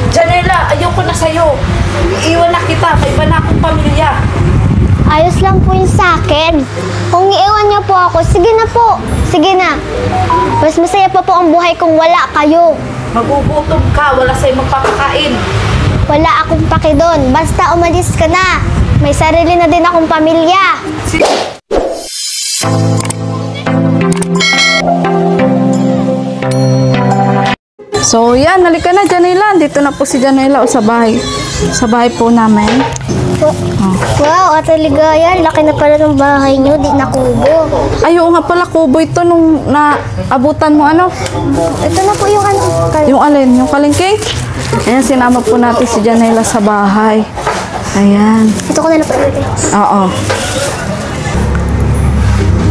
Janela, ayoko na sa'yo. Iiwan na kita, may iba na akong pamilya. Ayos lang po yun sa akin. Kung iiwan niyo po ako, sige na po. Sige na. Mas masaya pa po ang buhay kung wala kayo. Magugutom ka, wala sa'yo magpapakain. Wala akong paki doon. Basta umalis ka na. May sarili na din akong pamilya. So yan, halika na Janela. Dito na po si Janela sa bahay. Sa bahay po namin. Wow, Ate Ligaya, laki na pala ng bahay niyo, di na kubo. Ay, oo nga pala, kubo ito nung naabutan mo ano? Ito na po yung ano. Yung alin? Yung kalingking? Ayan, sinama po natin si Janela sa bahay. Ayan. Ito ko na lang po ilagay. Oo.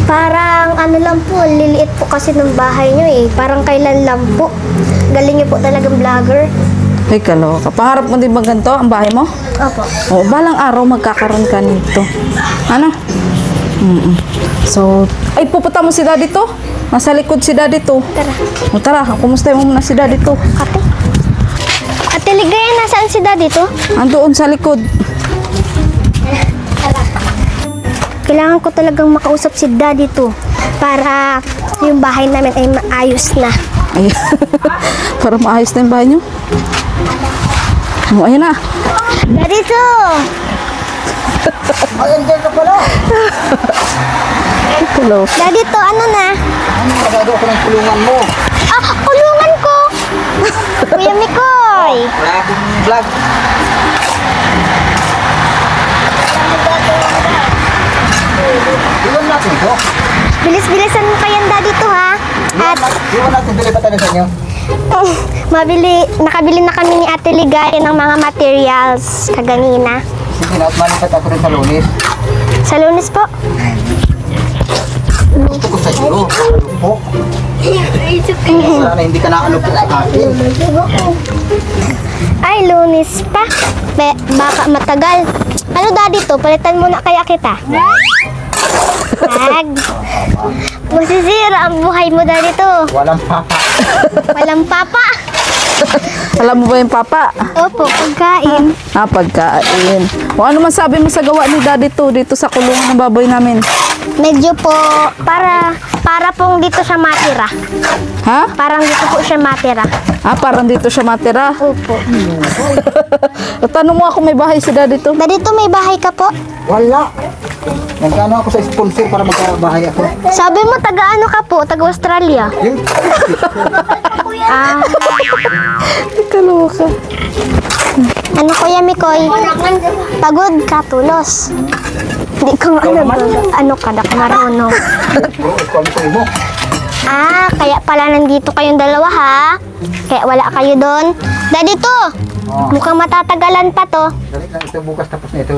Parang ano lang po, liliit po kasi ng bahay niyo eh. Parang kailan lang po. Galing niyo po talagang vlogger. Ay, kaloka. Pangarap mo din ba ganito ang bahay mo? Opo. Oo, balang araw magkakaroon ka nito. Ano? So, ay, pupunta mo si daddy to. Nasa likod si daddy to. Tara. O, tara, kumusta mo muna si daddy to. Ate Ligaya, nasaan si daddy to? Andoon sa likod. Kailangan ko talagang makausap si daddy to para yung bahay namin ay maayos na. Ay, para maayos na yung bahay nyo. Oh, ayun na. Daddy to! Ayan dyan ka pala. Hello. Daddy to, ano na? Ano, nagado ako ng kulungan mo. Ah, kulungan ko! Kuya Mikoy! Wala akong vlog. Iwan natin ito. Bilis-bilisan mo kayan daddy to ha. At Iwan natin dilipatan sa inyo. nakabili na kami ni Ate Ligaya ng mga materials kaganina. Sige na, at malipat ako rin sa Lunes. Sa Lunes po. Gusto ko sa iyo. Alupo. Sana hindi ka na alupo sa akin. Ay, Lunes pa. Baka matagal. Ano daddy to? Palitan mo na kaya kita. Masisira ang buhay mo daddy to. Walang papa. Walang papa. Alam mo ba yung papa? Opo, pagkain. Pagkain. O ano man sabi mo sa gawa ni daddy to dito sa kulungan ng baboy namin? Medyo po, para pong dito siya matira. Ha? Parang dito po siya matira. Parang dito siya matira. Opo. Tanong mo ako may bahay si daddy to. Daddy to, may bahay ka po? Wala. Nagkano ako sa sponsor para magkabahay ako. Sabi mo, taga-ano ka po? Taga-Australia? Yung Ah, Kaloka. ano Kuya Mikoy? Pagod ka, tulos. Hindi ko ano ka, da ka marunong. sponsor mo. Ah, kaya pala nandito kayong dalawa ha? Kaya wala kayo doon? Daddy to, mukhang matatagalan pa to. Dali lang ito bukas tapos na ito.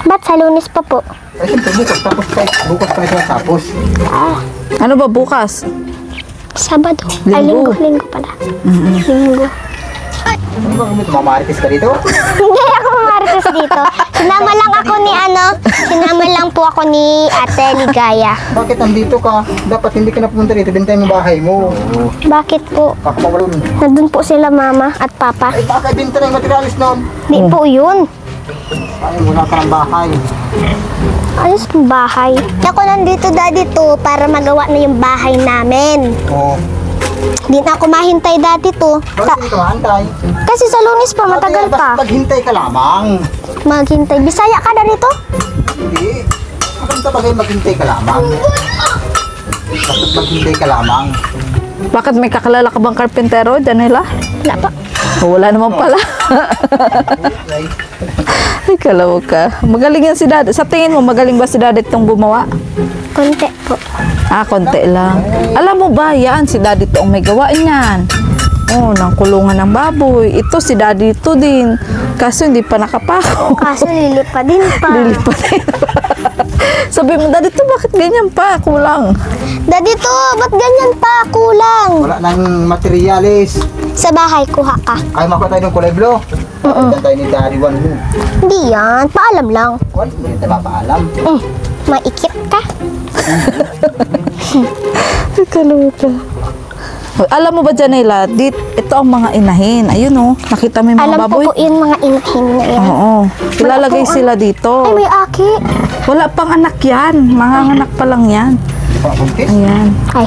Ba't sa Lunes pa po? Ay, siyempre bukas tapos bukas pa ito tapos. Ano ba bukas? Sabado. Ay, Linggo. linggo pala. Linggo. Ano ba kami mamarites ka dito? Hindi ako mamarites dito. Sinama lang po ako ni Ate Ligaya. Bakit nandito ka? Dapat hindi ka na pumunta dito. Bintayin mo bahay mo. Bakit po? Kakapawalon. Nandun po sila mama at papa. Ay, baka binta na yung materialis noon. Di po yun. Ay, muna ka ng bahay. Ayos ng bahay. Ako nandito daddy to para magawa na yung bahay namin. Oo. Di na ako mahintay daddy to. Bakit hindi ka mahantay? Kasi sa Lunes pa, matagal Basta pa. maghintay ka lamang. Maghintay. Bisaya ka daddy to? Hindi. Maganda bagay maghintay ka lamang. Basta maghintay ka lamang. Bakit may kakilala ka bang karpentero, Janela? Wala pa. Wala naman pala. Ay, kaloka. Magaling yan si daddy. Sa tingin mo, magaling ba si daddy itong gumawa? Konti po. Konti lang. Alam mo ba, yan, si daddy to ang may gawain yan. Oh, ng kulungan ng baboy. Ito, si daddy to din. Kaso hindi pa nakapako. Kaso lilipa din pa. Lilipat din. Sabi mo, daddy to, bakit ganyan pa? Kulang. Daddy to, ba't ganyan pa? Kulang. Wala nang materialis. Sa bahay, kuha ka. Kaya makuha tayo ng kulay blue. Pagkita tayo ni Daddy One mo. Hindi yan. Paalam lang. Wala, hindi tayo mapaalam. Maikip ka. Ay, kaloka. Alam mo ba, Janela, ito ang mga inahin. Ayun oh, nakita mo yung mga Alam baboy? ko po yung mga inahin na yan. Oo. Ilalagay sila dito. Ay, may aki. Wala pang anak yan. Mga anak pa lang yan. Buntis? Ayan. Ay,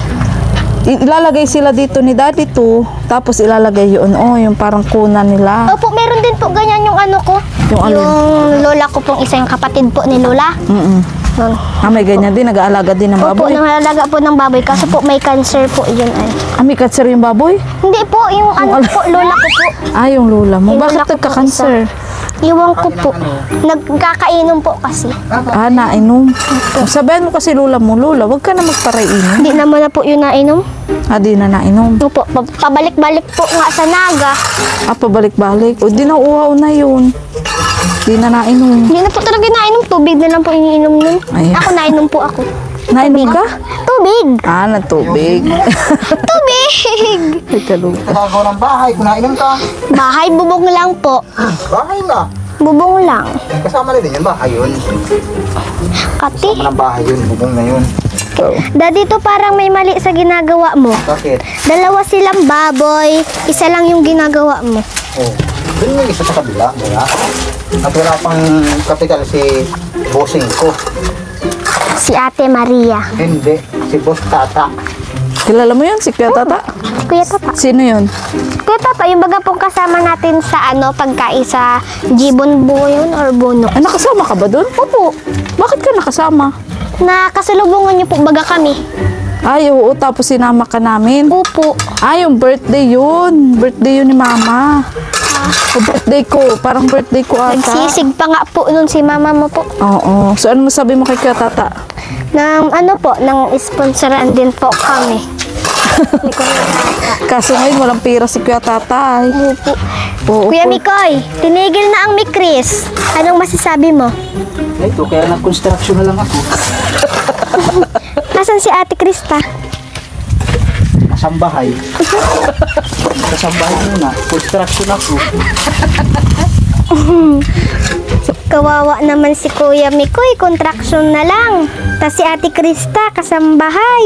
Ilalagay sila dito ni Daddy to. Tapos ilalagay yun. Oh, yung parang kuna nila. opo, meron din po ganyan yung ano ko. Yung ano? Yung lola ko pong isa, yung kapatid po ni lola. Nun. May ganyan din. Nag-aalaga din ng Opo, baboy. nangalaga po ng baboy. Kaso po may cancer po yun. Ay. May cancer yung baboy? Hindi po, yung ano po, lola ko po. Yung lola mo. Yung Bakit lola ko po nagka-cancer? Iwan ko po. Nagkakainom po kasi. Nainom. Sabihan mo kasi lola mo, Lola, wag ka na magparainom. Hindi naman na po yun nainom. Di na nainom. Opo, pabalik-balik po nga sa naga. Pabalik-balik. O, di na uhaw na yun. Di na nainom. Hindi na po talaga nainom. Tubig na lang po iniinom nun. Ayan. Ako nainom po ako. Nainom ka? Tubig! Na tubig. Tubig! Teka, Lola. Nakagawa ng bahay, kung nainom ka. Bahay, bubong lang po. Bahay na. Bubong lang. Kasama na din yun, bahay yun. Kati. Kasama ng bahay yun, bubong na yun. Daddy, to parang may mali sa ginagawa mo. Bakit? Dalawa silang baboy. Isa lang yung ginagawa mo. Oh. Doon yung isa sa kabila, diba? At wala pang kapital si bossing ko. Si Ate Maria. Hindi, si Boss Tata. Kilala mo yun, si Kuya Tata? Kuya Tata. Sino yun? Kuya Tata, yung baga pong kasama natin sa pagkain sa Jibon Buo yun or Bono. Nakasama ka ba dun? Opo. Bakit ka nakasama? Nakasalubungan niyo po baga kami. Oo, tapos sinama ka namin. Opo. Yung birthday yun. Birthday yun ni Mama. O birthday ko. Parang birthday ko ata. Nagsisig pa nga po nun si mama mo po. Oo. So, ano masabi mo kay Kuya Tata? Nang nang sponsoran din po kami. Kaso ngayon, walang pera si Kuya Tata. Opo. Oo. Kuya Mikoy, tinigil na ang Mikris. Anong masasabi mo? Ito, kaya nag-construction na lang ako. Nasaan si Ate Krista? Kasambahay. Kasambahay muna. Construction ako. Kawawa naman si Kuya Mikoy, contraction na lang. Tas si Ate Krista, kasambahay.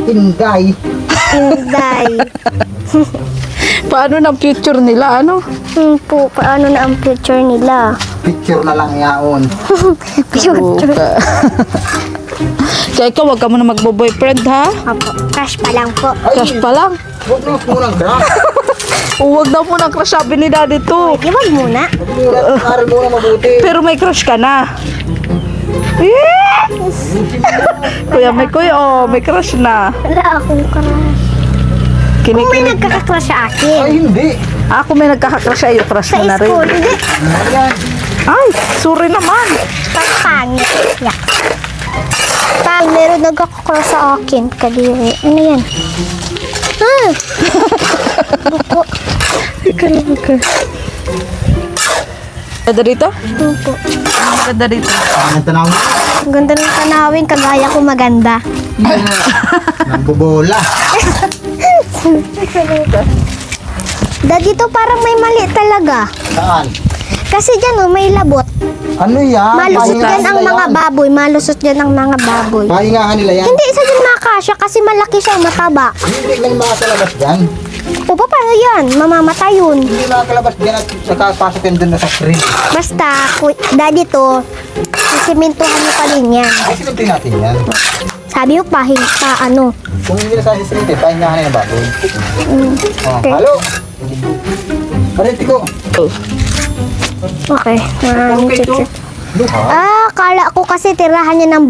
Tinday. Inday. Paano na future nila? Ano? Po, paano na ang future nila? Picture na lang yaon. Future. Kaya ikaw, wag ka muna magbo-boyfriend, ha? Opo, crush pa lang po. Crush pa lang. Huwag na punang crack. Huwag daw muna crush, sabi ni Daddy to. Di wag muna. Aral muna mabuti. Pero may crush ka na. Kuya, may crush na. Wala akong crush. Kung may Kinikilig. nagkakakrush sa Ay, akin. hindi. Ako may nagkaka-crush sa'yo, crush Sa mo na rin. school, hindi. Ayan. Ay, sorry naman. Pangpangit. Yeah. Pag meron nagkakakrush sa akin, kadiri. Ano yan? Buko. Ganda dito? Buko. Ganda dito. Ang tanaw mo. Ang ganda ng tanawin, kagaya ko maganda. Nagbobola. Daddy, to parang may mali talaga. Saan? Kasi dyan, may labot. Ano yan? Malusot Pahingahan dyan ang nila mga yan. baboy. Malusot dyan ang mga baboy. Pahingahan nila yan. Hindi, isa dyan makasya kasi malaki siya, mataba. Hindi lang makakalabas dyan. O, paano yan? Mamamatay yun. Hindi makakalabas dyan at nakapasok yan dun na sa screen. Basta, Daddy, to, sisimintuhan niyo pa rin yan. Ay, sinuntin natin yan. Sabi mo, ano. Kung hindi na sa sinuntin, pahingahan na yung baboy. Oh, Okay. halo. Parenti ko. Okay. Luha. Kala ko kasi tirahan niya ng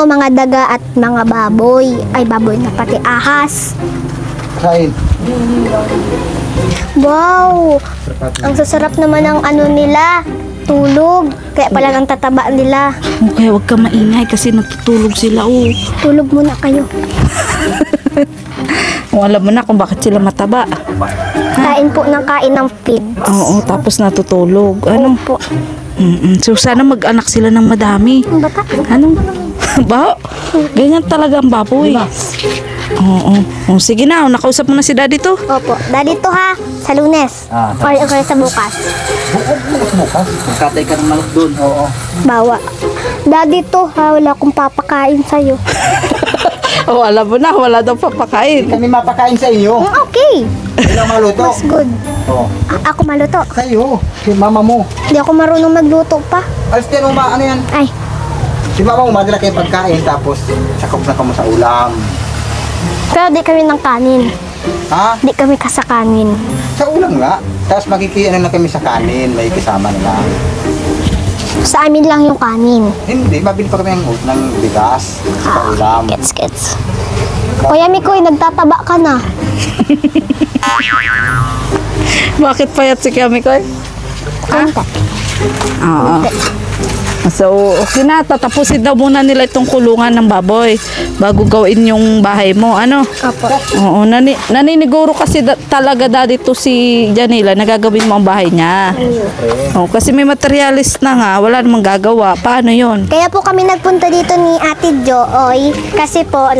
mga daga at mga baboy. Ay, baboy na pati ahas. Kain. Wow! Ang sasarap naman ng nila. Tulog. Kaya pala ang tataba nila. Kaya wag ka maingay kasi natutulog sila. Tulog muna kayo. Kung alam mo na kung bakit sila mataba. Kain po ng kain ng feed. Oo, tapos natutulog. Ano? Po. So, sana mag-anak sila ng madami. Ang bata. Ano? Baho? Ganyan talaga ang baboy. Oo. Sige na, nakausap mo na si Daddy to. Opo. Daddy to ha. Sa Lunes. Or sa bukas. Bukas. Magkatay ka ng manok doon. Oo. Bawa. Daddy to ha. Wala akong papakain sa'yo. Oh, alam mo na, wala daw papakain. Kami mapakain sa iyo. Okay. Ilang maluto. Mas good. Oh. Ako maluto. Sa iyo. Si mama mo. Hindi ako marunong magluto pa. Alas din mo ano yan? Ay, Si mama mo madala kayo pagkain tapos sakop na kamo sa ulam. pero di kami ng kanin. Ha? Di kami kasakanin. Sa ulam nga. Tapos makikiano na kami sa kanin. May kasama nila. Sa amin lang yung kanin. Hindi, mabili pa kami ng bigas sa ulam. Gets. Kuya Mikoy, nagtataba ka na. Bakit payat si Kami Koy? Konti. Oo. So, okay na. Tatapusin daw muna nila itong kulungan ng baboy bago gawin yung bahay mo. Ano? Opo. Oo, naniniguro kasi talaga dati to si Janila, nagagawin mo ang bahay niya. Oo, kasi may materialis na nga, wala namang gagawa. Paano yon? Kaya po kami nagpunta dito ni Ate Joy kasi po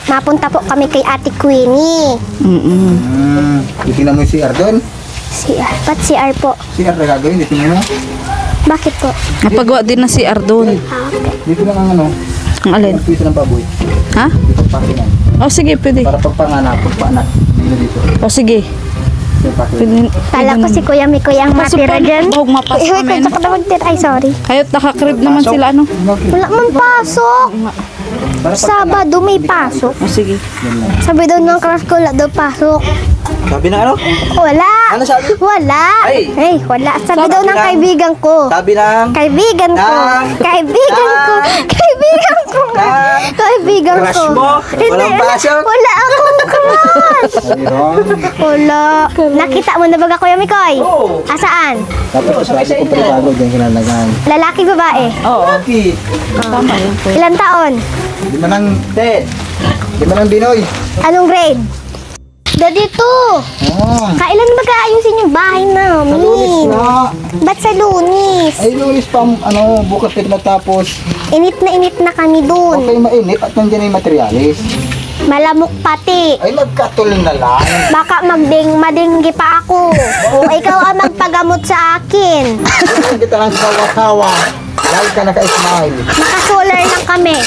mapunta po kami kay Ate Queenie. Titingnan mo si Ardon. Pat si R po. Si Ardon gagawin, titingnan mo. Bakit po? Napagawa din na si Ardon. Dito lang ang ano. Ang alin? Ang piso ng baboy. Ha? Dito pakinan. O sige, pwede. Para pagpanganak, pagpaanak. Dito. O sige. Dito pakinan. Pwede, Kala ko si Kuya Mikoy ang Pasok matira pa. dyan. Huwag mapasok Uy, namin. kung na magtira. Ay, sorry. Kayo't nakakrib naman sila, ano? Wala man pasok. Sabado may pasok. O sige. Sabi daw ng crush ko, wala daw pasok. Sabi na ano? Wala. Ano sabi? Wala. Ay. Wala. Sabi Sabi daw ng lang. kaibigan ko. Sabi lang. Kaibigan ko. Nang. Kaibigan ko. Nang. Kaibigan ko. Nang. Kaibigan Crush ko. mo? Hindi, Walang pasok? Wala akong crush. Ayun. Wala. Nakita mo na ba Kuya Mikoy? Oo. Asaan? Tapos sabi ko privado dyan kinalagaan. Lalaki, babae? Oo. Okay. Tama yun. Ilan taon? Di man ang Ted. Di man ang Binoy. Anong grade? Dito. Oh. Kailan mag-aayusin yung bahay namin? Lunis na. Ba't sa Lunis? Ay, lunis pa, ano, bukas kayo natapos. Init na kami Huwag dun. kayo mainit at nandiyan na yung materialis. Malamok pati. Ay, magkatol na lang. Baka madinggi pa ako. O ikaw ang magpagamot sa akin. Ay, kita lang sawa-sawa. Lagi ka naka-smile. Naka-solar lang kami.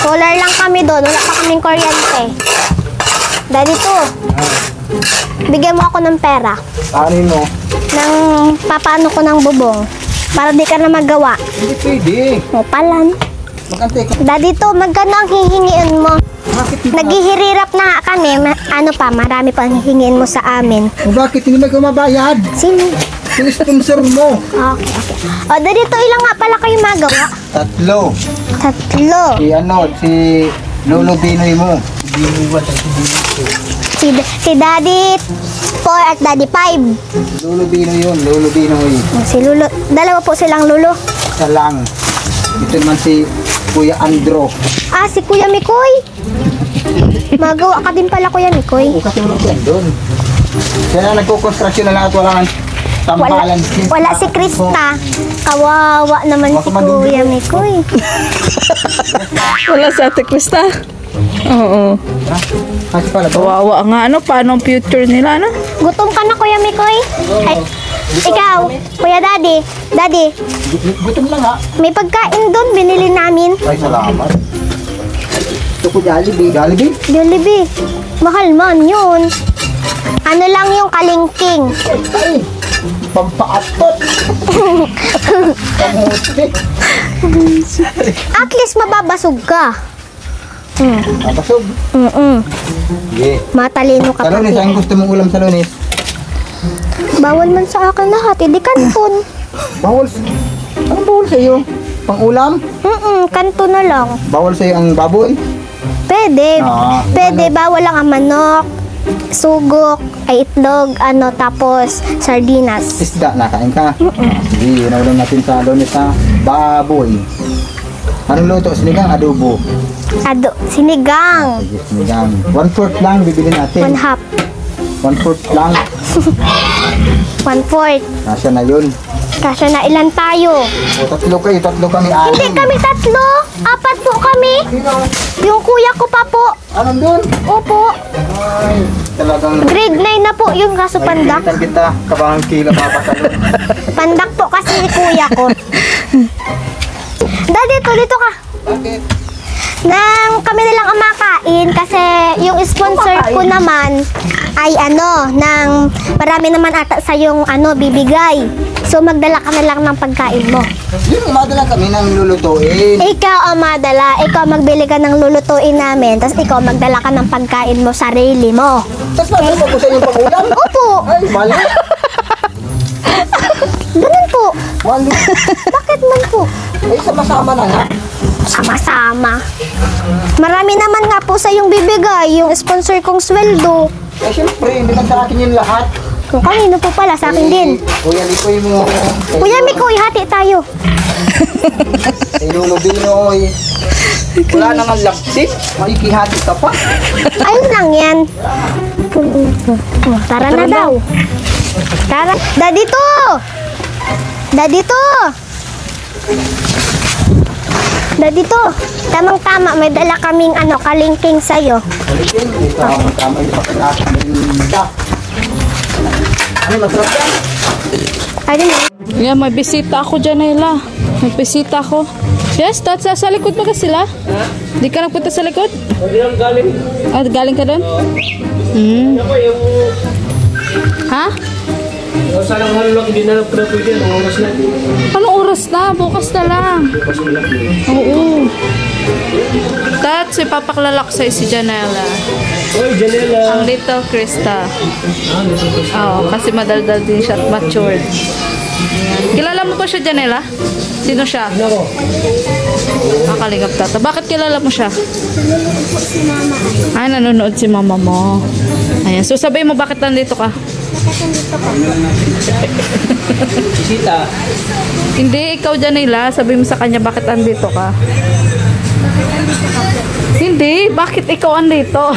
Solar lang kami doon. Wala pa kaming kuryente. Dahil ito. Bigyan mo ako ng pera. Ano mo? Nang papaano ko ng bubong. Para di ka na magawa. Hindi pwede. O palan. Magantay ka. Daddy to, magkano ang hihingiin mo? Bakit hindi? Naghihirap na nga kami. Ano pa, marami pa ang hihingiin mo sa amin. Bakit hindi mo mabayad? Sino? Yung sponsor mo. Okay. O, daddy to, ilang nga pala kayo magawa? 3. Tatlo. Si Lolo Binoy mo. Si daddy 4 at daddy 5. Lolo Binoy yun. Lolo Binoy. Si Lulo, dalawa po silang lulo. Isa lang. Ito naman si Kuya Andro. Ah, si Kuya Mikoy. Magawa ka din pala, Kuya Mikoy. O, kasi wala siya doon. Siya na nagkukonstruksyon na lang at wala kang tambalan. Wala si Krista. Kawawa naman si Kuya Mikoy. Wala sa Ate Krista. Oo. Ha? Kasi pala to. Kawawa nga, ano? Paano ang future nila, ano? Gutom ka na, Kuya Mikoy? Ay, ikaw, Kuya Daddy. Daddy, Gutom lang ha. may pagkain doon, binili namin. Ay, salamat. Ito po Jollibee. Jollibee? Jollibee. Mahal man yun. Ano lang yung kalingking. Ay, pampaatot. Pamuti. At least mababasog ka. Napasog. Sige. Matalino ka Sa lunes, pati. ang gusto mong ulam sa lunes? Bawal man sa akin lahat, hindi kanton. Bawal. Anong bawal sa iyo? Pang-ulam? Kanto na lang. Bawal sa iyo ang baboy? Pwede. Ah, Pwede, bawal lang ang manok, sugok, ay itlog, tapos sardinas. Isda, nakain ka? Sige, ulam natin sa lunes ha. Baboy. Anong luto? Sinigang, adobo. Sinigang. Sige, sinigang. 1/4 lang bibili natin. 1/2. 1/4 lang. 1/4. Nasya na yun. Kasya na ilan tayo? O, tatlo kami, Hindi 6. kami 3. 4 po kami. Sino? Yung kuya ko pa po. Anong doon? Opo. Ay, talagang... Grade 9 na po yung kaso pandak. Nakikita kita, kabahang kilo papasalo. Pandak po kasi ni kuya ko. Dad, dito ka. Bakit? Nang kami na lang ang makain kasi yung sponsor ko naman ay nang marami naman ata sa yung bibigay. So magdala ka na lang ng pagkain mo. Yung madala kami ng lulutuin. Ikaw ang madala, ikaw magbili ka ng lulutuin namin, tapos ikaw magdala ka ng pagkain mo, sarili mo. Tapos madala mo ko sa inyong pag-ulam? Opo, Ay, mali. ganun po. Mali. Bakit man po? Ay, sama-sama na nga. Sama-sama. Marami naman nga po sa yung bibigay, yung sponsor kong sweldo. Eh, syempre, hindi man sa akin yung lahat. Kung kanino po pala, sa akin din. Kuya Likoy mo. Kuya Mikoy, hati tayo. Lolo Binoy. Wala nang lapsik. Makikihati ka pa. Ayun lang yan. Tara na daw. Tara. Daddy to! Daddy to! Daddy to! Tamang-tama, may dala kaming kalingking sa'yo. Tama yung pagkakasya. Ano, masarap yan? Ayun na. Yeah, may bisita ako, Janela. May bisita ako. Yes, Tats, sa likod mo ka sila? Di ka nagpunta sa likod? Galing. Ah, galing ka doon? Ako yung... Ha? Salang halulok, hindi na pwede. Anong oras na? Anong oras na? Bukas na lang. Oo. Tats, ipapaklalak sa'yo si Janela. Oy, Janela. Ang little Krista. Oo, kasi madaldal din siya at matured. Ayan. Kilala mo ba siya, Janela? Sino siya? Ako. Kalingap tata. Bakit kilala mo siya? Ay, nanonood si mama mo. Ayan. So, sabihin mo bakit nandito ka? Sisita. Hindi, ikaw Janela. Sabihin mo sa kanya bakit nandito ka? Hindi, bakit ikaw andito?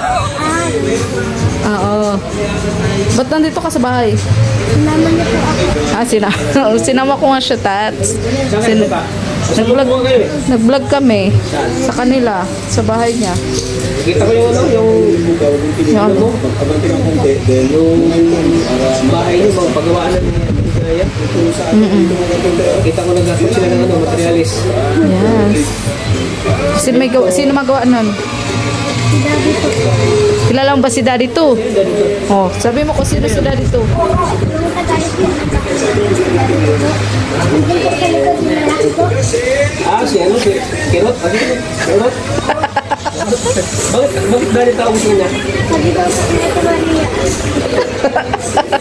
Oo. Ba't nandito ka sa bahay? Sinama niyo po ako. Sinama ko nga siya, Tats. Saan ka? Nag-vlog, nag-vlog kami sa kanila, sa bahay niya. Kita ko yung Yung bahay niyo, mga pagawaan na niya. Kita ko nag-gastos sila ng materialis. Yes. Sino magawa nun? Kilala mo ba si Daddy 2? Oh, sabi mo kung sino si Daddy 2. Si ano? Si Kirot? Kirot? Bakit dali tawag mo niya?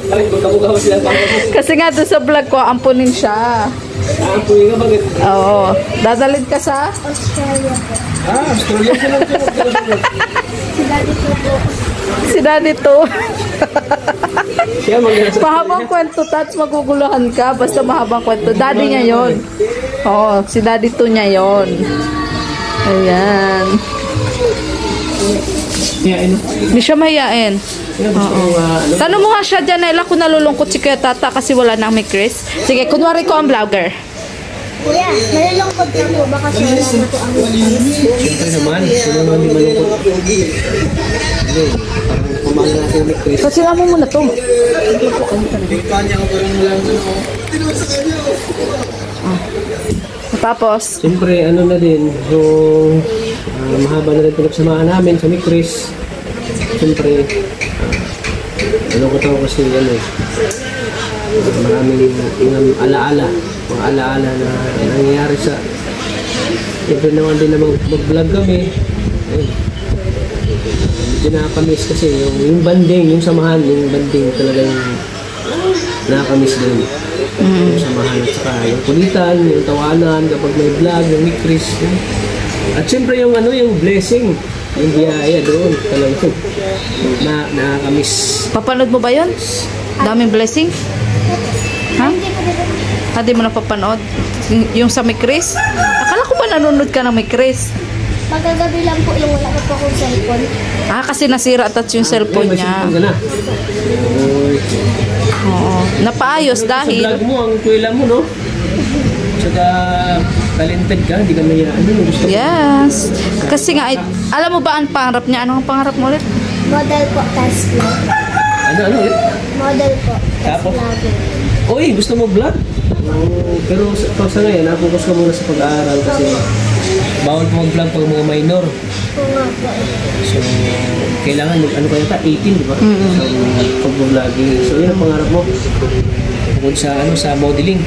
Bakit magkabugawa sila pa ako? Kasi nga doon sa vlog ko, ampunin siya. Ang puwi nga, bakit? Oo. Dadalhin ka sa? Australia sila. Si Daddy 2. Siya mag-nasa. Mahabang kwento, Tats, maguguluhan ka. Basta mahabang kwento. Daddy niya yon. Oo, si Daddy 2 niya yon. Ayan. Hindi siya mahiyain. Tanong mo nga siya, Janela, kung nalulungkot si Kuya Tata kasi wala nang may Chris. Sige, kunwari ko ang vlogger. Kuya, nalulungkot ka po. Baka siya lang po ang Siyempre naman, sino naman di malungkot. Hindi, parang kumahal natin yung Chris. Kasi nga mo muna to. Tapos, Siyempre, ano na din, yung mahaba na rin pinagsamahan namin sa Chris. Siyempre, nalungkot ako kasi maraming mga alaala na nangyayari sa siyempre naman din na mag-vlog kami. Medyo nakakamiss kasi yung banding, yung samahan, yung banding talaga yung nakakamiss din. Yung samahan at saka yung kulitan, yung tawanan kapag may vlog, yung Chris. At siyempre yung yung blessing, yung biyaya doon talaga na nakakamiss. papanood mo ba yun? Daming blessing? Ha? Hindi mo na papanood? Yung sa may Chris? Akala ko ba nanonood ka ng may Chris? Magagabi lang po yung wala ko po akong cellphone. Ah, kasi nasira touch yung cellphone niya. Na. Oo. Napaayos Sa dahil... vlog mo, ang kuwela mo, no? Tsaka talented ka, hindi ka mayaan. Gusto mo. Yes. Kasi nga, alam mo ba ang pangarap niya? Ano ang pangarap mo ulit? Model po, test vlog. Ano ulit? Model po, test Tapos? vlogging. Uy, gusto mo vlog? Pero sa ngayon, napokus ka muna sa pag-aaral kasi bawal po mag-vlog pag mga minor. So, kailangan ano kayo ta? 18, di ba? So, pag-vlogging. So, yun ang pangarap mo. Bukod sa, sa modeling.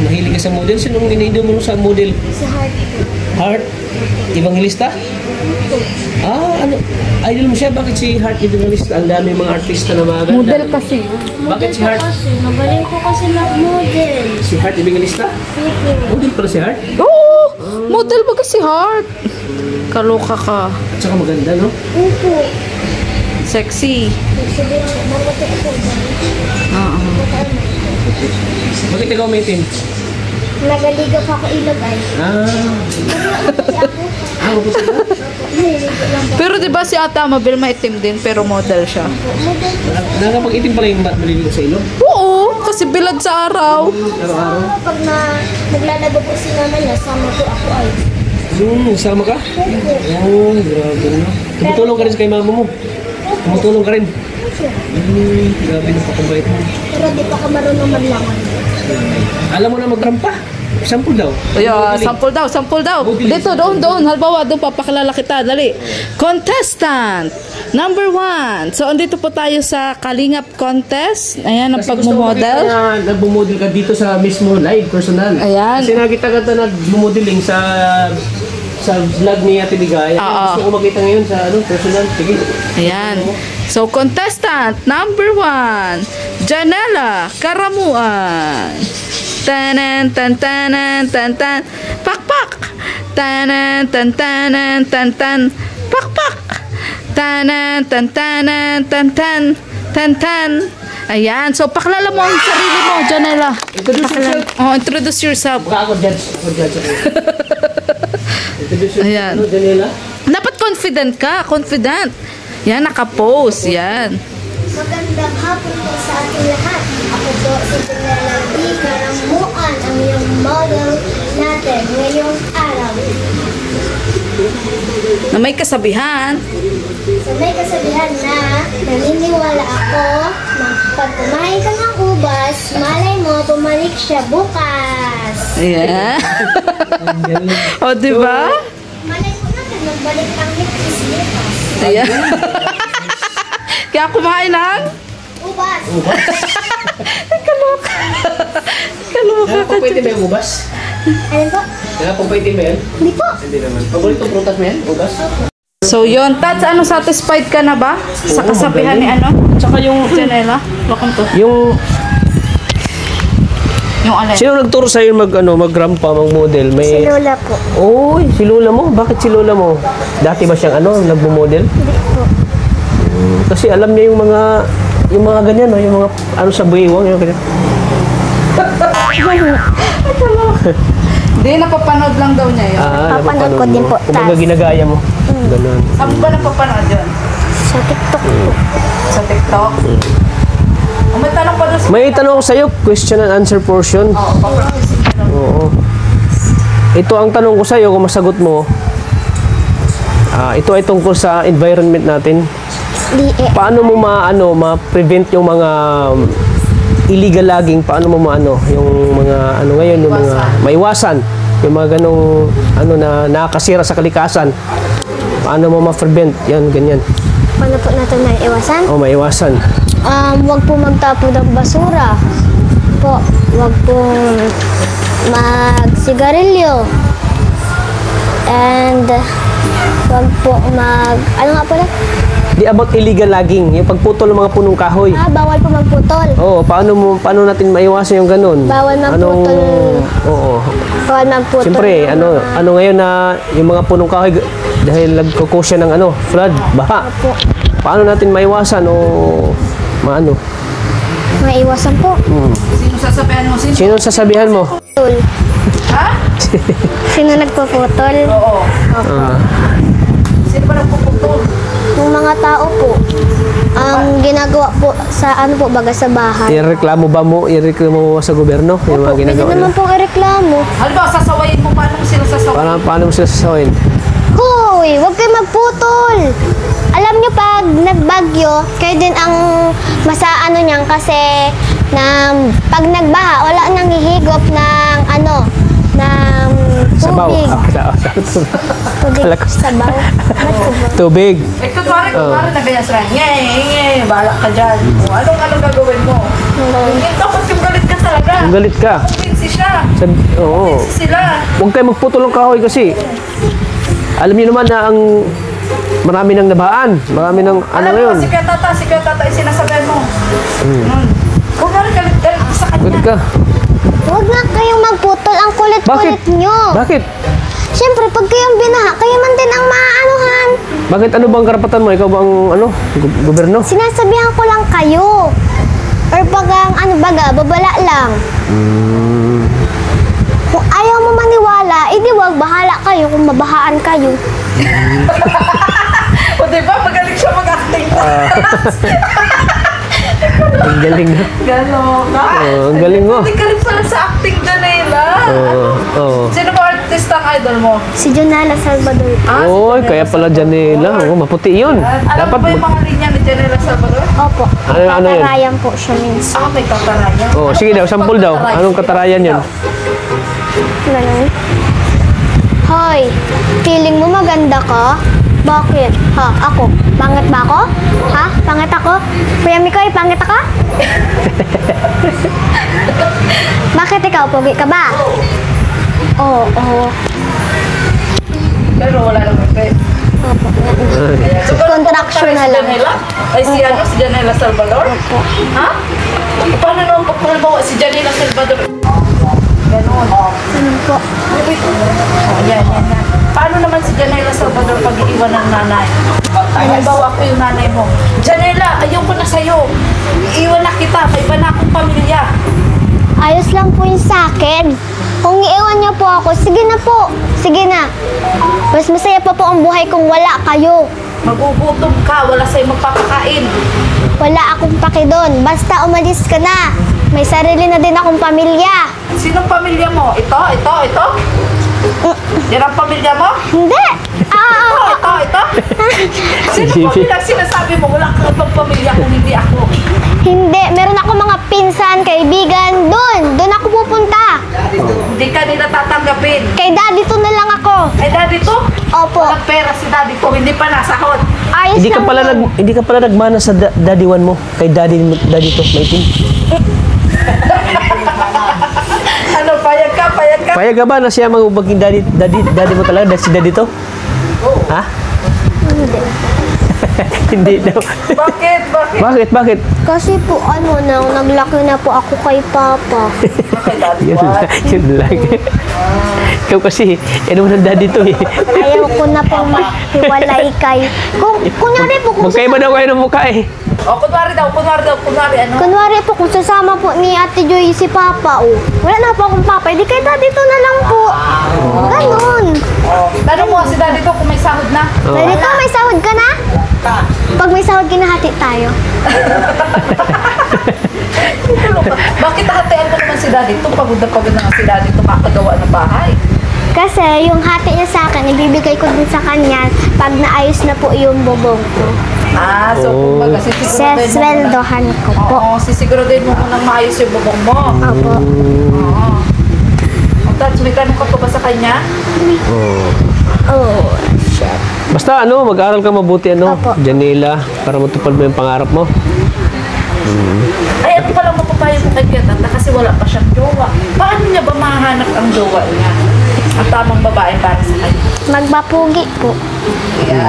Mahilig ka sa model. Sinong iniidol mo sa model? Si Heart. Heart? Evangelista? Ano? Idol mo siya? Bakit si Heart Evangelista? Ang dami mga artista na maganda. Model kasi. Bakit si Heart? Magaling ko kasi mag-model. Si Heart Evangelista? Model pala si Heart? Oo! Model ba kasi Heart? Kaloka ka. At saka maganda, no? Opo. Sexy. Sabihin ko, mabuti ako. Bakit ikaw may team? Nagaligaw pa ako ilagay. Bakit ka? Pero di ba si Ate Amabel maitim din pero model siya? Nakapag-itim pala yung maliligo sa ilong? Oo, kasi bilad sa araw. Araw-araw? Pag naglalaba po si mama niya, sama po ako ay. Sama ka? Oo, grabe na. Tumutulong ka rin kay mama mo? Tumutulong ka rin? Grabe na pakabait mo. Pero di pa ka marunong maglangan. Alam mo na magrampa? Sample daw. Sample daw. Dito, doon. Halimbawa, doon papakilala kita. Dali. Contestant number 1. So, andito po tayo sa Kalingap Contest. Ayan, ang pagmumodel. Kasi nagmumodel ka dito sa mismo live, personal. Ayan. Kasi nakita ka nagmumodeling sa vlog ni Ate Ligaya. Gusto ko makita ngayon sa personal. Sige. Ayan. So, contestant number 1. Janela Karamuan. Tanan tan tanan tan tan pakpak. Tanan tan tanan tan tan pakpak. Tanan tan tanan tan tan tan tan. Ayan, so pakilala mo ang sarili mo, Janela. Introduce yourself. Baka ako judge. Introduce yourself. Ayan. Janela? Dapat confident. Yan, naka-pose, yan. Magandang hapon po sa ating lahat. Ako po si Janela D. Karamuan, ang iyong model natin ngayong araw. Na may kasabihan. So may kasabihan na naniniwala ako na pag kumain ka ng ubas, malay mo bumalik siya bukas. Ayan. O, diba? Malay ko natin magbalik ang Nikris bukas. Ayan. Kaya kumain ng? Ubas! Kaloka ka. Pagpaitin ba yung ubas? Ano po? Pagpaitin ba yan? Hindi po. Hindi naman. Paboritong prutas mo yan? Ubas? So, yun. Tats, satisfied ka na ba? Sa kasabihan ni Tsaka yung... Janela? Welcome to. Yung... Yung alin? Sino nagturo sa'yo mag-rampa, mag-model? Si Lola po. Oy, si Lola mo? Bakit si Lola mo? Dati ba siyang nagmo-model? Hindi po. Kasi alam niya yung mga ganyan, no? Yung mga sa buiwang, yung ganyan. Hindi, napapanood lang daw niya yun. Papanood ko din po. Kumbaga ginagaya mo. Ganun. Saan ba napapanood yun? Sa TikTok po. Sa TikTok? May tanong pa doon. May tanong ako sa'yo, question and answer portion. Oo, papractice ka doon. Oo. Ito ang tanong ko sa'yo, kung masagot mo. Ito ay tungkol sa environment natin. Paano mo ma-prevent yung mga illegal logging? Paano mo yung mga ngayon, yung mga maiwasan, yung mga ganong na nakakasira sa kalikasan? Paano mo ma-prevent? Yan, ganyan. Paano po natin maiiwasan? O, maiwasan. Huwag po magtapon ng basura. Po, huwag pong magsigarilyo. And huwag po ano nga pala? Di about illegal logging, yung pagputol ng mga punong kahoy. Bawal po magputol. Oo, paano natin maiwasan yung ganun? Bawal magputol. Oo. Bawal magputol. Siyempre, ano ngayon na yung mga punong kahoy dahil nagkukosya ng flood, baha. Po. Paano natin maiwasan o maano? Maiwasan po. Sino sasabihan mo? Sino sasabihan mo? Putol. Ha? Sino nagpuputol? Oo. Sino ba nagpuputol? Yung mga tao po. Ang ginagawa po sa baga sa bahay. Ireklamo mo sa gobyerno? Yung mga Pwede ginagawa naman nila? pong ireklamo. Halimbawa, sasawayin mo. Paano mo sila sasawayin? Paano mo sila sasawin? Hoy, huwag kayo magputol. Alam nyo pag nagbagyo, kayo din ang masaano niyan kasi pag nagbaha, wala nang hihigop ng Sabaw. Tubig. Sabaw. Tubig. Alak. Sabaw. Ba't sabaw? Tubig. Eh, kunwari na ganyan sila. Nye, balak ka dyan. O, anong gagawin mo? Hindi tapos yung galit ka talaga. Ang galit ka. Pinsi siya. Oo. Pinsi sila. Huwag kayo magputol ng kahoy kasi alam niyo naman na ang marami nang nabahaan. Marami nang ano Alam ngayon. mo, si Kuya Tata, sinasabihan mo. Kunwari galit ka sa kanya. Galit ka. Huwag na kayong magputol. Ang kulit-kulit Bakit? nyo. Bakit? Siyempre, pag kayong binaha, kayo man din ang maaanuhan. Bakit ano bang karapatan mo? Ikaw ba ang ano? Gobyerno? Sinasabihan ko lang kayo. Or pag ang ano baga, babala lang. Kung ayaw mo maniwala, edi wag bahala kayo kung mabahaan kayo. O diba, magaling siya mag-acting. Ang galing na. Gano'n ka? Oo, ang galing mo. Hindi ka rin pala sa acting Janela. Oo. Sino ba artista ang idol mo? Si Jonala Salvador. Oy, kaya pala Janela. Oh, maputi yun. Alam mo ba yung mga linya ni Janela Salvador? Opo. Ano yun? Tatarayan po siya minsan. May katarayan. Oh, sige daw, sample daw. Anong katarayan yun? Ganun. Hoy, feeling mo maganda ka? Bakit? Ha? Ako? Pangit ba ako? Ha? Pangit ako? Kuya Mikoy, pangit ako? Bakit ikaw? Pogi ka ba? Oo. Pero wala naman kayo. So, Contraction na lang. Ay, si Janela Salvador? Ha? Paano naman pagpalbawa si Janela Salvador? Ganon. Ano po? Yan. Paano naman si Janela Salvador pag-iiwan ng nanay? Halimbawa ako yung nanay mo. Janela, ayoko na sa'yo. Iiwan na kita. May iba na akong pamilya. Ayos lang po yung sa akin. Kung iiwan niyo po ako, sige na po. Sige na. Mas masaya pa po ang buhay kung wala kayo. Magugutom ka. Wala sa'yo magpapakain. Wala akong paki doon. Basta umalis ka na. May sarili na din akong pamilya. Sinong pamilya mo? Ito? Yan ang pamilya mo? Hindi! Ito? Sino pamilya sinasabi mo? Wala kang ibang pamilya kung hindi ako. Hindi. Meron ako mga pinsan, kaibigan. Doon ako pupunta. Hindi ka nila tatanggapin. Kay daddy to na lang ako. Ay, daddy to? Opo. Walang pera si daddy to. Hindi pa nasahod. Ayos Hindi ka lang pala yun. hindi ka pala nagmana sa daddy one mo. Kay daddy to, maitim. Ano, payag ka? Payag ka ba na siya maging daddy mo talaga? Si daddy to? Ha? Hindi daw. Bakit? Kasi po naglaki na po ako kay Papa. Kay daddy Yun lang. Ikaw kasi, ano mo ng daddy to eh. Ayaw ko na pong mahiwalay kay... Kunyari po kung... Magkaiba daw kayo ng mukha eh. Kunwari daw. Ano? Kunwari po kung sasama po ni Ate Joy si Papa, wala na po akong Papa, hindi kay Daddy to na lang po. Ganon. Tanong mo si daddy to kung may sahod na. Daddy to, may sahod ka na? Pag may sahod, kinahati tayo. Bakit hatian mo naman si daddy to? Pagod na nga si daddy to makagawa ng bahay. Kasi yung hati niya sa akin, ibibigay ko din sa kanya pag naayos na po yung bubong ko. So kumbaga sisiguraduhin mo Sesweldohan ko po. sisiguraduhin mo munang maayos yung bubong mo. Opo. Tapos may tanong ka pa ba sa kanya? Oh. Basta mag-aral ka mabuti Opo. Janela, para matupad mo yung pangarap mo. Ay, ano palang mapapayo ko kay Kuya Tata kasi wala pa siyang jowa. Paano niya ba mahanap ang jowa niya? Ang tamang babae para sa kanya? Magbapugi po.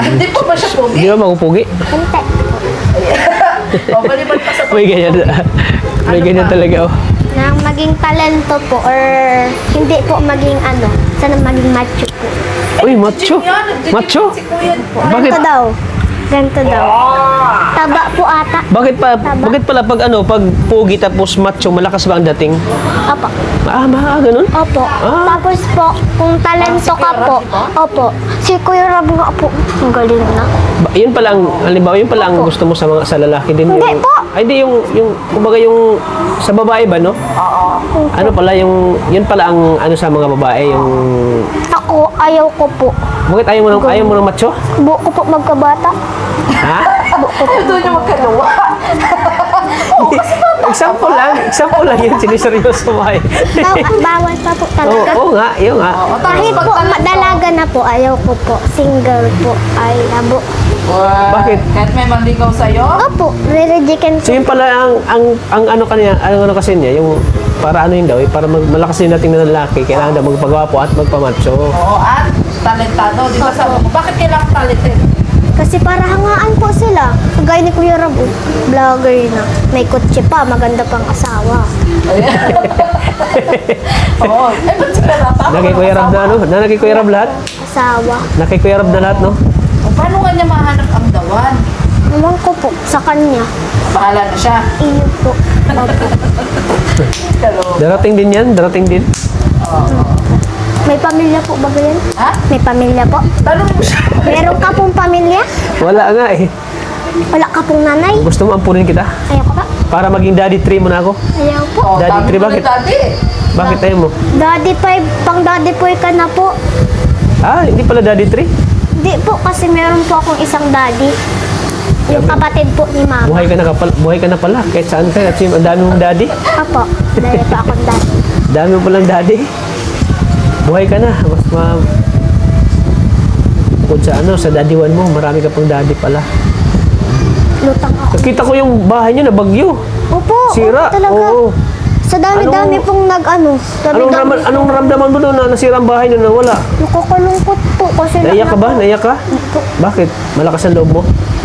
Hindi po ba siya pogi? Hindi ba magupugi? Kunti. Maliban pa sa May ganyan. May ganyan talaga Na maging talento po or hindi po maging sana maging macho po. Uy, macho. Macho? Si Kuya. Bakit? Ganito daw. Taba po ata. Bakit pala pag pogi tapos macho, malakas ba ang dating? Opo. Ganun? Opo. Tapos po, kung talento ka po, opo. Si Kuya Rab nga po, ang galing na. Yun pala ang, halimbawa, yun pala ang gusto mo sa lalaki din. Hindi po. Ay, hindi kumbaga yung, sa babae ba, no? Ano pala yun pala ang, sa mga babae, yung, Ako, ayaw ko po. bakit ayaw mo ng macho? Buko po magkabata. Ha? Ito niya magkalawa. Example lang yun, siniseryoso mo eh. Bawal pa po talaga. Oo nga, yun nga. Kahit po dalaga na po, ayaw ko po. Single po, ay labo. Bakit? Kahit may manligaw sa'yo? Opo, re-rejectin So ko. yun pala ang ano kanya, ano kasi niya, yung para ano yun daw, para malakas din nating na lalaki, kailangan daw magpagwapo at magpamacho. Oo, at talentado. Di ba sabi mo, bakit kailangan talented? Kasi para hangaan po sila. Kagaya ni Kuya Rab, vlogger na. May kotse pa, maganda pang asawa. Oo. Eh, ba't si Pera? Nakay Kuya Rab na ano? Nakay Kuya Rab lahat? Asawa. Nakay Kuya Rab na lahat, no? Paano nga niya mahanap ang dawan? Naman ko po, sa kanya. Bahala na siya. Iyo po. Opo. Pero, Darating din yan, darating din. May pamilya po ba yan? ha? May pamilya po? Tanong mo siya. Meron ka pong pamilya? Wala nga eh. Wala ka pong nanay? Gusto mo ampunin kita? Ayaw ko ba? Para maging daddy 3 mo na ako? Ayaw po. Oh, Daddy dami Tree, mo bakit? rin Daddy. Bakit tayo mo? Daddy 5, pang daddy 4 ka na po. Ah, hindi pala daddy 3? Di po, kasi meron po akong isang daddy. Yung kapatid po ni mama. Buhay ka na pala. Kahit saan ka, kasi ang dami mong daddy. Opo, dahil po akong daddy. Dami mo palang daddy. Buhay ka na. Mas bukod sa ano, sa daddy 1 mo, marami ka pang daddy pala. Lutang ako. Nakita ko yung bahay niyo na bagyo. Opo, Sira. opo talaga. Oo. Sa dami-dami Anong- pong nag-ano. Anong naramdaman mo doon na nasira ang bahay niyo na wala? Nakakalungkot po kasi Naiyak ka ba? Naiyak ka? Po. Bakit? Malakas ang loob mo?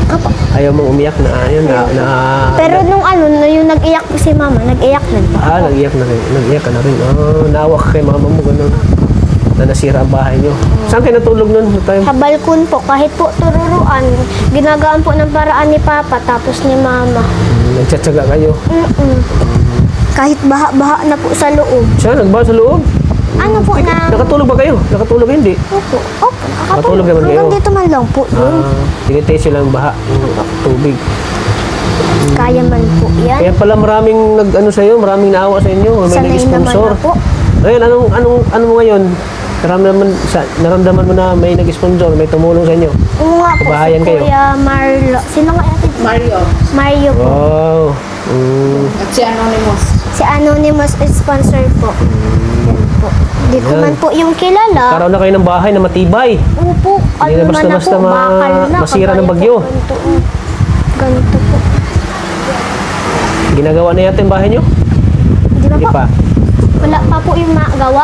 Opo. Ayaw mong umiyak na ayun na Pero nung ano, na yung nag-iyak po si mama, nag-iyak din po. nag-iyak na rin. Nag-iyak ka na rin. Oh, naawa ka kay mama mo ganun. Na nasira ang bahay niyo. Saan kayo natulog nun? Sa balkon po, kahit po tururuan, ginagaan po ng paraan ni Papa, tapos ni Mama. Nagtsatsaga kayo. Kahit baha-baha na po sa loob. Siya, nagbaha sa loob. Ano po na... Nakatulog ba kayo? Nakatulog hindi? Opo, opo, Nakatulog naman kayo? Hanggang dito man lang po yun. Tinitesyo lang baha, yung tubig. Kaya man po yan. Kaya pala maraming nag-ano sa'yo, maraming naawa sa inyo. May Sanay naman nag-sponsor. na po. Ngayon, ano mo ngayon? Naramdaman mo na may nag-sponsor, may tumulong sa inyo. Oo nga po, Bahayan si kayo? Kuya Marlo. Sino nga yata? Mario. Mario po. Wow. At si Anonymous. Si Anonymous sponsor po. Yan po. Di ko Yan. man po yung kilala. Karoon na kayo ng bahay na matibay. Opo, Hindi na ano man na basta-basta po, bakal na. masira ng kagaya bagyo. po, ganito, ganito po. Ginagawa na yata yung bahay nyo? Hindi na Hindi po. pa. Wala pa po yung magawa.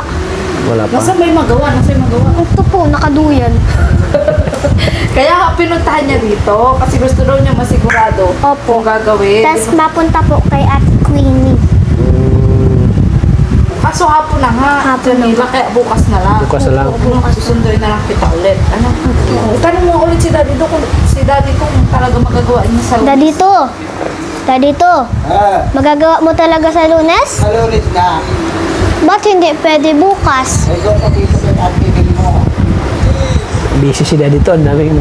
Wala pa. Nasa may magawa, nasa may magawa. Ito po, nakaduyan. Kaya pinuntahan niya dito kasi gusto daw niya masigurado Opo. kung gagawin. Tapos mapunta po kay Ate Queenie. Kaso hapon na nga. Hapon na Janila, kaya bukas na lang. Bukas na lang. Bukas susunduin na lang kita ulit. Ano? Tanong mo ulit si Daddy do kung talaga magagawa niya sa Daddy to. Daddy to. Ah, Magagawa mo talaga sa Lunes? kalulit na. Ba't hindi pwede bukas? Ay, ko dito sa ating mo. Busy si daddy to. Ang daming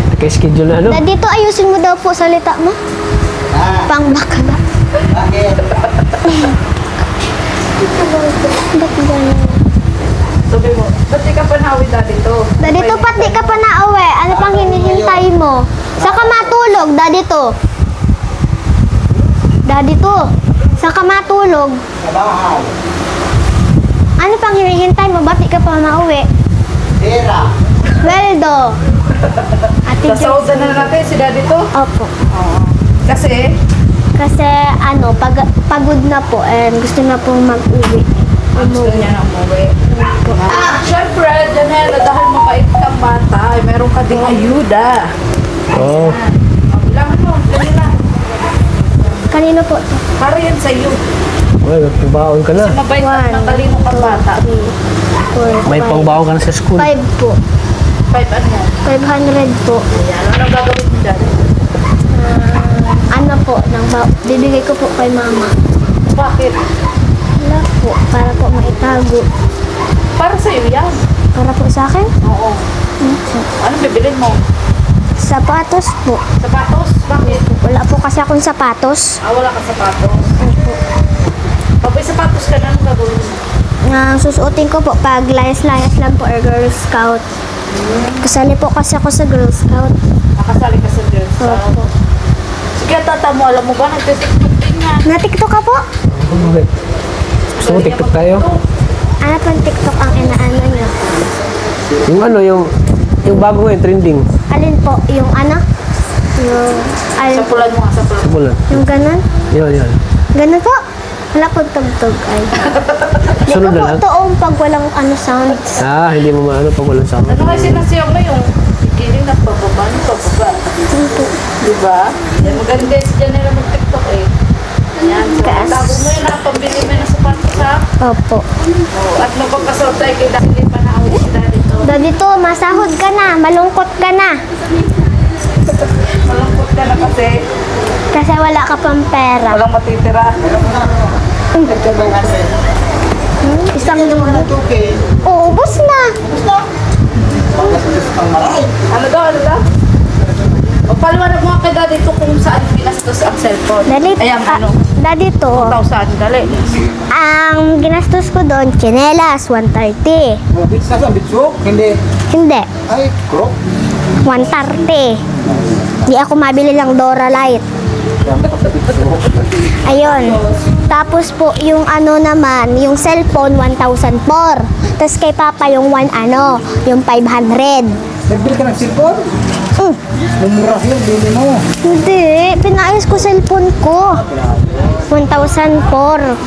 naka-schedule na ano. Daddy to, ayusin mo daw po salita mo. Ah, Pang baka ba? bakit? Ba't ganyan? Sabi mo, ba't di ka panawi Daddy to? Daddy to, ba't di ka pa nauwi? Ano pang hinihintay mo? Saan ka matulog, Daddy to? Daddy to, saan ka matulog? Sa bahay. Ano pang hinihintay mo? Ba't di ka pa mauwi? Tira. Weldo. Ate Jo. Sasaudan na natin si Daddy to. Opo. Kasi, Kasi ano, pagod na po and gusto na pong mag-uwi. gusto niya na umuwi. Siyempre, Janela, dahil mabait kang bata, ay meron ka ding ayuda. Oh. Bilangan mo, Janela. Kanino po? Para yan sa iyo. Well, pangbaon ka na. Kasi mabait at matalino kang bata. 4, May pangbaon ka na sa school. 5 po. 5 ano yan? 500 po. Ayan, anong gagawin mo dyan? Ano po, bibigay ko po kay mama. Bakit? Wala po, para po maitago. Para sa iyo yan. Para po sa akin? Oo. Anong bibilin mo? Sapatos po. Sapatos? Bakit? Wala po kasi akong sapatos. Wala ka sapatos. Pag may sapatos ka na, anong gagawin mo? Susuotin ko po pag layas-layas lang po or Girl Scout. Kasali po kasi ako sa Girl Scout. Nakasali ka sa Girl Scout. Opo. Sige, tata mo, alam mo ba, nagtitiktok Na-tiktok ka po? Okay. Gusto mo TikTok tayo? Ano pang tiktok ang inaano nyo? Yung ano, yung bago ngayon, trending. Alin po? Yung ano? Yung, Sa pulan mo nga, sa pulan. Simulan. yung ganon? Yan. Ganon po? Wala pong tugtog ay. Di Sunod ko na po lang. toong pag walang ano sounds. Hindi mo maano pag walang sound. Ano kasi sinasiyang mo yung kiling na pababa, Diba? Yan, maganda si Janela mag-tiktok eh. Yan, so, Gas. tago mo yun na, pambili mo na sapatos ha. Opo. Oh, at magpapasort tayo kay Daddy, panahon si Daddy to. Daddy to, masahod ka na, malungkot ka na. Malungkot ka na kasi, Kasi wala ka pang pera. walang matitira. Isang Okay. uubos na. Ano daw? O, paliwanag mo kay Daddy to kung saan pinastos ang cellphone. Dali, Ayan, ano? Daddy to, 2,000, dali. ang ginastos ko doon, tsinelas, 130. Oh, bits na sa bitsok? Hindi. Hindi, Ay, crop. 130. Di ako mabili lang Dora Light. Ayun. Tapos po, yung ano naman, yung cellphone, 1,004. Tapos kay Papa, yung yung 500. Nagbili ka ng cellphone? Mm. Mumura yun, bili mo. Hindi, pinayos ko cellphone ko. 1,004.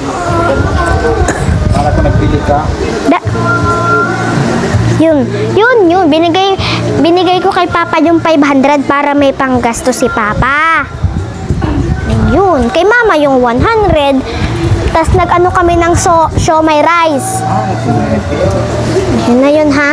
Para ka nagbili ka. Yun. Binigay ko kay Papa yung 500 para may panggasto si Papa. Yun. Kay Mama yung 100. Tapos nag-ano kami ng siomay rice. Yun na yun ha.